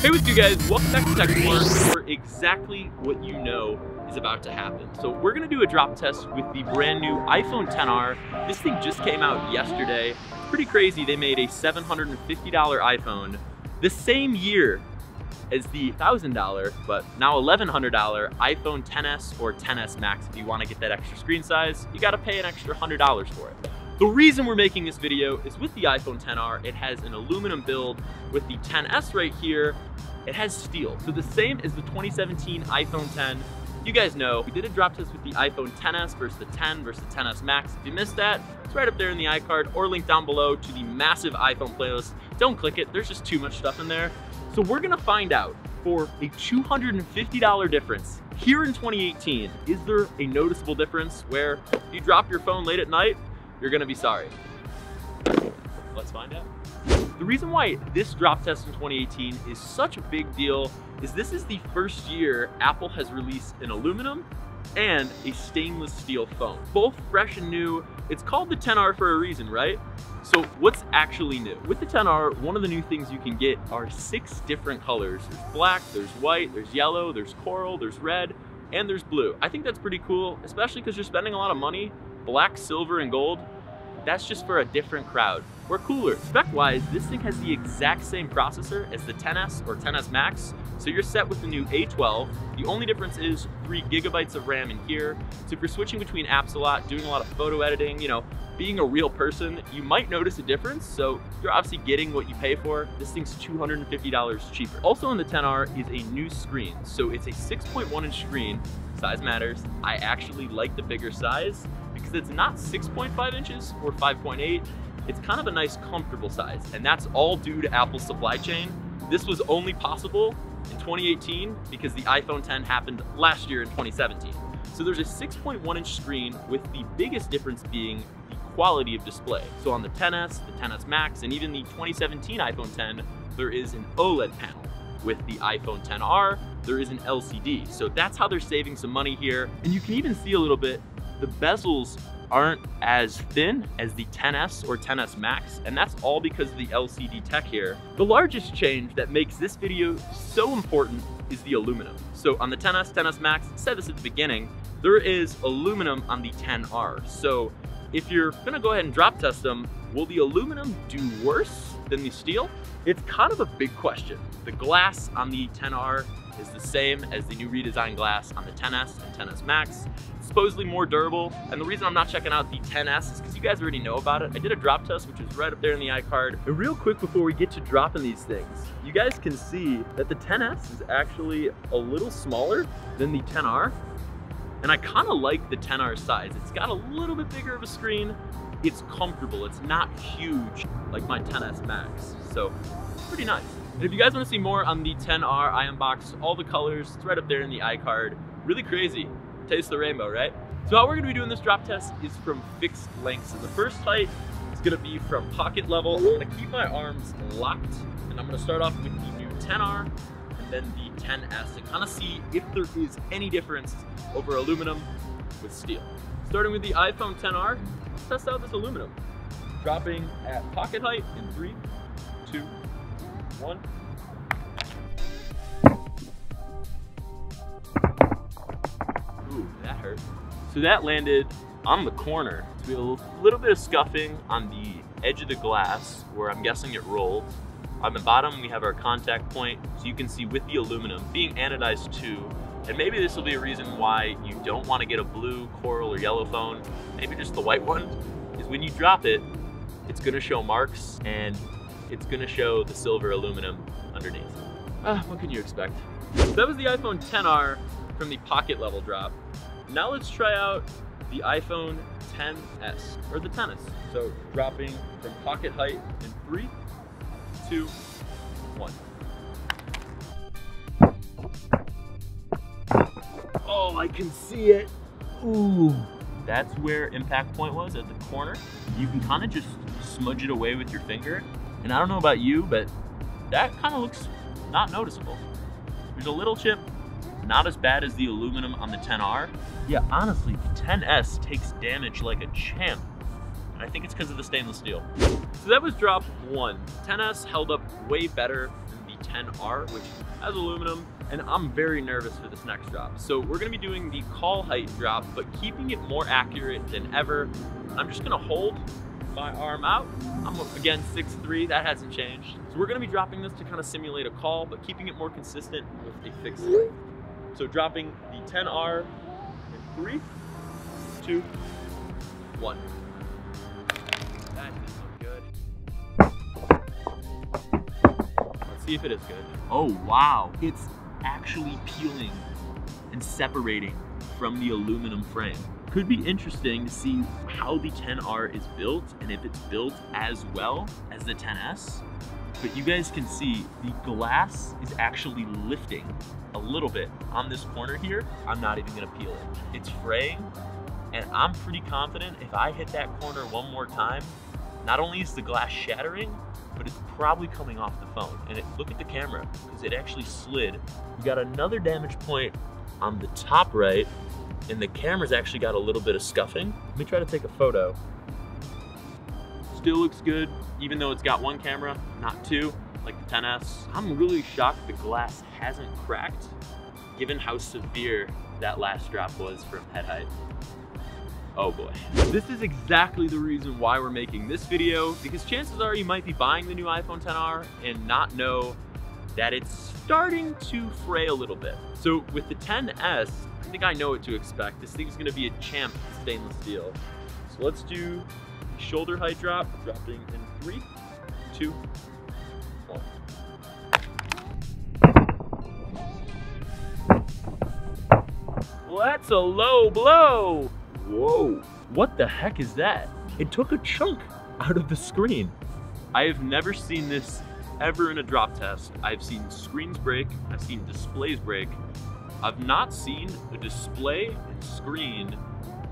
Hey, what's good, guys? Welcome back to Tech Corner for exactly what you know is about to happen. So we're gonna do a drop test with the brand new iPhone XR. This thing just came out yesterday. It's pretty crazy. They made a $750 iPhone the same year as the $1,000, but now $1,100 iPhone XS or XS Max. If you wanna get that extra screen size, you gotta pay an extra $100 for it. The reason we're making this video is with the iPhone XR, it has an aluminum build. With the XS right here, it has steel. So the same as the 2017 iPhone X. You guys know, we did a drop test with the iPhone XS versus the X versus the XS Max. If you missed that, it's right up there in the iCard or link down below to the massive iPhone playlist. Don't click it, there's just too much stuff in there. So we're gonna find out for a $250 difference here in 2018, is there a noticeable difference where if you drop your phone late at night, you're gonna be sorry? Let's find out. The reason why this drop test in 2018 is such a big deal is this is the first year Apple has released an aluminum and a stainless steel phone. Both fresh and new. It's called the XR for a reason, right? So what's actually new? With the XR, one of the new things you can get are 6 different colors. There's black, there's white, there's yellow, there's coral, there's red, and there's blue. I think that's pretty cool, especially because you're spending a lot of money. Black, silver, and gold, that's just for a different crowd. We're cooler. Spec-wise, this thing has the exact same processor as the XS or XS Max, so you're set with the new A12. The only difference is 3 GB of RAM in here. So if you're switching between apps a lot, doing a lot of photo editing, you know, being a real person, you might notice a difference. So you're obviously getting what you pay for. This thing's $250 cheaper. Also in the XR is a new screen. So it's a 6.1-inch screen. Size matters. I actually like the bigger size because it's not 6.5 inches or 5.8. It's kind of a nice comfortable size, and that's all due to Apple's supply chain. This was only possible in 2018 because the iPhone X happened last year in 2017. So there's a 6.1-inch screen, with the biggest difference being the quality of display. So on the XS, the XS Max, and even the 2017 iPhone X, there is an OLED panel. With the iPhone XR, there is an LCD. So that's how they're saving some money here. And you can even see a little bit, the bezels aren't as thin as the XS or XS Max, and that's all because of the LCD tech here. The largest change that makes this video so important is the aluminum. So on the XS, XS Max, I said this at the beginning, there is aluminum on the XR. So if you're gonna go ahead and drop test them, will the aluminum do worse than the steel? It's kind of a big question. The glass on the XR is the same as the new redesigned glass on the XS and XS Max. It's supposedly more durable, and the reason I'm not checking out the XS is because you guys already know about it. I did a drop test, which is right up there in the iCard. And real quick before we get to dropping these things, you guys can see that the XS is actually a little smaller than the XR, and I kind of like the XR size. It's got a little bit bigger of a screen. It's comfortable, it's not huge like my XS Max, so pretty nice. And if you guys want to see more on the XR, I unboxed all the colors. It's right up there in the iCard. Really crazy. Taste the rainbow, right? So how we're going to be doing this drop test is from fixed lengths. And the first height is going to be from pocket level. I'm going to keep my arms locked, and I'm going to start off with the new XR and then the XS and kind of see if there is any difference over aluminum with steel. Starting with the iPhone XR, let's test out this aluminum. Dropping at pocket height in 3, 2, 1. Ooh, that hurt. So that landed on the corner. So we have a little bit of scuffing on the edge of the glass where I'm guessing it rolled. On the bottom, we have our contact point. So you can see with the aluminum being anodized too, and maybe this will be a reason why you don't want to get a blue, coral, or yellow phone, maybe just the white one, is when you drop it, it's gonna show marks and it's gonna show the silver aluminum underneath. What can you expect? So that was the iPhone XR from the pocket level drop. Now let's try out the iPhone XS, or the XS. So dropping from pocket height in 3, 2, 1. Oh, I can see it. Ooh. That's where impact point was, at the corner. You can kind of just smudge it away with your finger. And I don't know about you, but that kind of looks not noticeable. There's a little chip, not as bad as the aluminum on the XR. Yeah, honestly, the XS takes damage like a champ. And I think it's because of the stainless steel. So that was drop 1. XS held up way better than the 10R, which has aluminum, and I'm very nervous for this next drop. So we're gonna be doing the call height drop, but keeping it more accurate than ever. I'm just gonna hold my arm out. I'm again 6'3", that hasn't changed. So we're gonna be dropping this to kind of simulate a call, but keeping it more consistent with a fixed height. So dropping the 10R in 3, 2, 1. That doesn't look good. Let's see if it is good. Oh wow, it's actually peeling and separating from the aluminum frame. Could be interesting to see how the 10R is built and if it's built as well as the 10S. But you guys can see the glass is actually lifting a little bit on this corner here. I'm not even gonna peel it. It's fraying, and I'm pretty confident if I hit that corner one more time, not only is the glass shattering, but it's probably coming off the phone. And look at the camera, because it actually slid. We got another damage point on the top right, and the camera's actually got a little bit of scuffing. Let me try to take a photo. Still looks good, even though it's got one camera, not two, like the 10S. I'm really shocked the glass hasn't cracked, given how severe that last drop was from head height. Oh boy. This is exactly the reason why we're making this video, because chances are you might be buying the new iPhone XR and not know that it's starting to fray a little bit. So with the 10S, I think I know what to expect. This thing's gonna be a champ stainless steel. So let's do shoulder height drop, dropping in 3, 2, 1. Well, that's a low blow. Whoa, what the heck is that? It took a chunk out of the screen. I have never seen this ever in a drop test. I've seen screens break, I've seen displays break. I've not seen a display and screen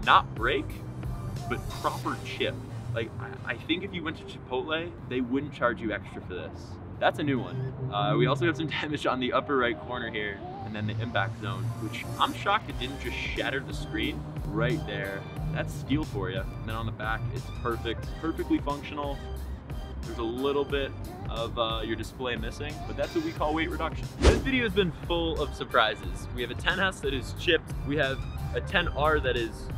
not break, but proper chip. Like, I think if you went to Chipotle, they wouldn't charge you extra for this. That's a new one. We also have some damage on the upper right corner here, and then the impact zone, which I'm shocked it didn't just shatter the screen right there. That's steel for you. And then on the back, it's perfect, perfectly functional. There's a little bit of your display missing, but that's what we call weight reduction. This video has been full of surprises. We have a 10S that is chipped. We have a 10R that is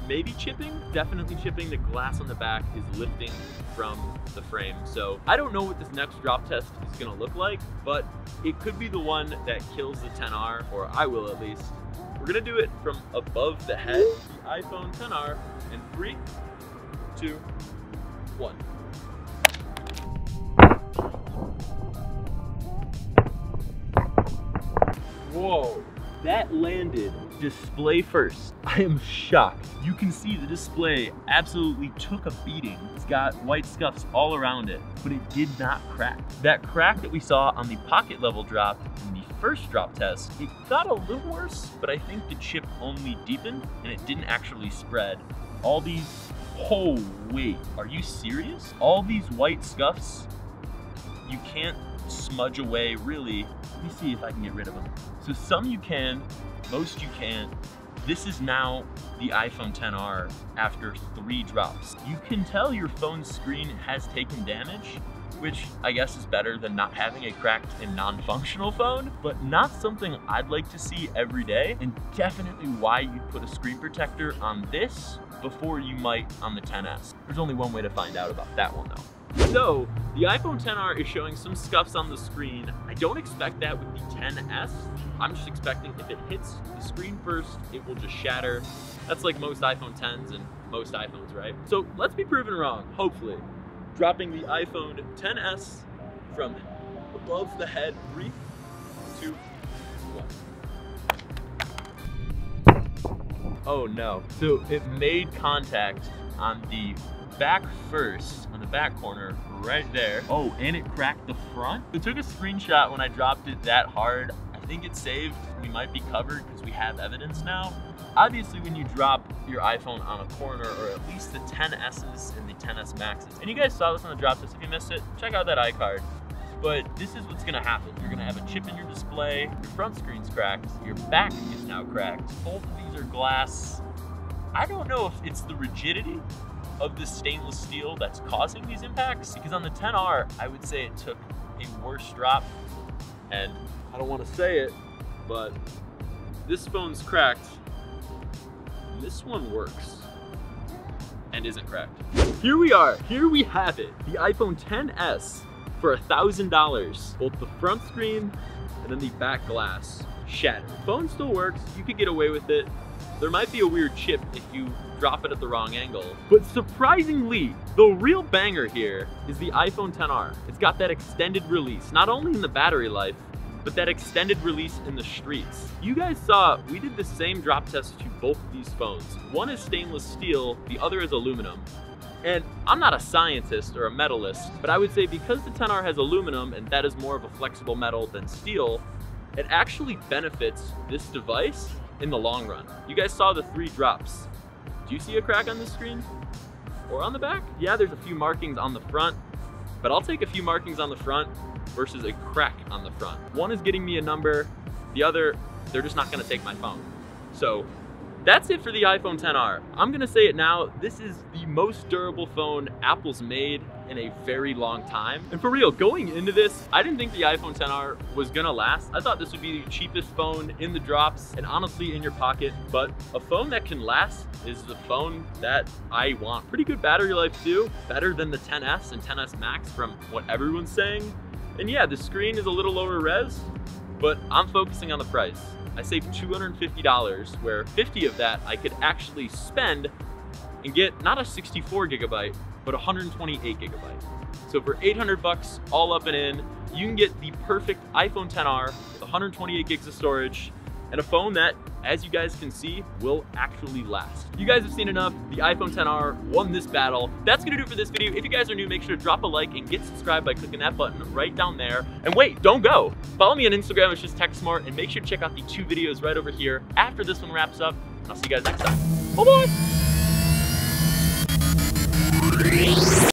maybe chipping, definitely chipping. The glass on the back is lifting from the frame. So I don't know what this next drop test is gonna look like, but it could be the one that kills the 10R, or I will at least. We're gonna do it from above the head, the iPhone XR, in 3, 2, 1. Whoa, that landed display first. I am shocked. You can see the display absolutely took a beating. It's got white scuffs all around it, but it did not crack. That crack that we saw on the pocket level drop in the first drop test, it got a little worse, but I think the chip only deepened and it didn't actually spread. All these, oh wait, are you serious? All these white scuffs, you can't smudge away really. Let me see if I can get rid of them. So some you can, most you can't. This is now the iPhone XR after 3 drops. You can tell your phone's screen has taken damage, which I guess is better than not having a cracked and non-functional phone, but not something I'd like to see every day, and definitely why you'd put a screen protector on this before you might on the 10S. There's only one way to find out about that one though. So, the iPhone XR is showing some scuffs on the screen. I don't expect that with the 10S. I'm just expecting if it hits the screen first, it will just shatter. That's like most iPhone Xs and most iPhones, right? So let's be proven wrong, hopefully. Dropping the iPhone XS from above the head, 3, 2, 1. Oh no. So it made contact on the back first, on the back corner, right there. Oh, and it cracked the front. I took a screenshot when I dropped it that hard. I think it's saved. We might be covered because we have evidence now. Obviously, when you drop your iPhone on a corner, or at least the 10S's and the 10S Maxes, and you guys saw this on the drop test, if you missed it, check out that iCard. But this is what's gonna happen. You're gonna have a chip in your display, your front screen's cracked, your back is now cracked. Both of these are glass. I don't know if it's the rigidity of the stainless steel that's causing these impacts, because on the 10R, I would say it took a worse drop And I don't want to say it, but this phone's cracked. This one works and isn't cracked. Here we are, here we have it. The iPhone XS for $1,000. Both the front screen and then the back glass shattered. Phone still works, you could get away with it. There might be a weird chip if you drop it at the wrong angle. But surprisingly, the real banger here is the iPhone XR. It's got that extended release, not only in the battery life, but that extended release in the streets. You guys saw, we did the same drop test to both of these phones. One is stainless steel, the other is aluminum. And I'm not a scientist or a metallist, but I would say because the XR has aluminum and that is more of a flexible metal than steel, it actually benefits this device in the long run. You guys saw the 3 drops. Do you see a crack on the screen? Or on the back? Yeah, there's a few markings on the front, but I'll take a few markings on the front versus a crack on the front. One is getting me a number, the other, they're just not gonna take my phone. So that's it for the iPhone XR. I'm gonna say it now, this is the most durable phone Apple's made in a very long time. And for real, going into this, I didn't think the iPhone XR was gonna last. I thought this would be the cheapest phone in the drops and honestly in your pocket, but a phone that can last is the phone that I want. Pretty good battery life too, better than the XS and XS Max from what everyone's saying. And yeah, the screen is a little lower res, but I'm focusing on the price. I saved $250, where 50 of that I could actually spend and get not a 64 gigabyte, but 128 gigabyte. So for 800 bucks, all up and in, you can get the perfect iPhone XR with 128 gigs of storage and a phone that, as you guys can see, will actually last. You guys have seen enough. The iPhone XR won this battle. That's gonna do it for this video. If you guys are new, make sure to drop a like and get subscribed by clicking that button right down there. And wait, don't go. Follow me on Instagram, it's just TechSmart, and make sure to check out the 2 videos right over here after this one wraps up. And I'll see you guys next time. Bye-bye.